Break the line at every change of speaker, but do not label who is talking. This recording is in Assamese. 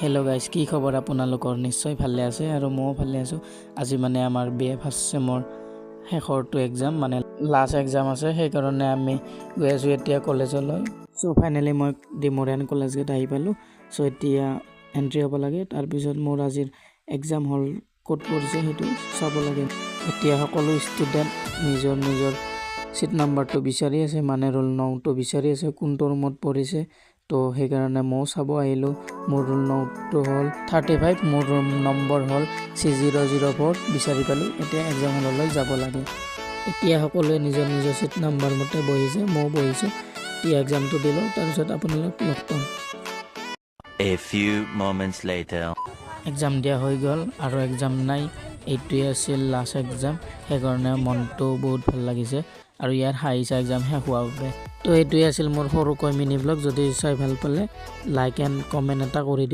হেল্ল' গাইজ, কি খবৰ আপোনালোকৰ? নিশ্চয় ভালে আছে আৰু ময়ো ভালে আছোঁ। আজি মানে আমাৰ BA ফাৰ্ষ্ট চেমৰ শেষৰটো এক্সাম, মানে লাষ্ট এক্সাম আছে, সেইকাৰণে আমি গৈ আছোঁ এতিয়া কলেজলৈ। চ' ফাইনেলি মই ডিমৰিয়ান কলেজ গেট আহি পালোঁ। চ' এতিয়া এণ্ট্ৰি হ'ব লাগে। তাৰপিছত মোৰ আজিৰ এক্সাম হল ক'ত পৰিছে সেইটো চাব লাগে। এতিয়া সকলো ষ্টুডেণ্ট নিজৰ নিজৰ ছিট নাম্বাৰটো বিচাৰি আছে, মানে ৰোল নম্বৰটো বিচাৰি আছে কোনটো ৰুমত পৰিছে। তো সেইকাৰণে ময়ো চাব আহিলোঁ। মোৰ ৰোল নম্বৰটো হ'ল 35, মোৰ ৰুম নম্বৰ হ'ল C004। বিচাৰি পালোঁ। এতিয়া এক্সাম হললৈ যাব লাগে। এতিয়া সকলোৱে নিজৰ নিজৰ ছিট নাম্বাৰ মতে বহিছে, ময়ো বহিছোঁ। এতিয়া এক্সামটো দিলোঁ, তাৰপিছত আপোনালোক লগ পাম।
A few moments later.
Exam দিয়া হৈ গ'ল আৰু এক্সাম নাই। এইটোৱে আছিল লাষ্ট এক্সাম, সেইকাৰণে মনটো বহুত ভাল লাগিছে আৰু ইয়াৰ হাইছা এক্সাম শেষ হোৱাৰ বাবে। তো এইটোৱে আছিল মোৰ সৰুকৈ মিনি ব্লগ। যদি চাই ভাল পালে লাইক এণ্ড কমেণ্ট এটা কৰি দিয়ক।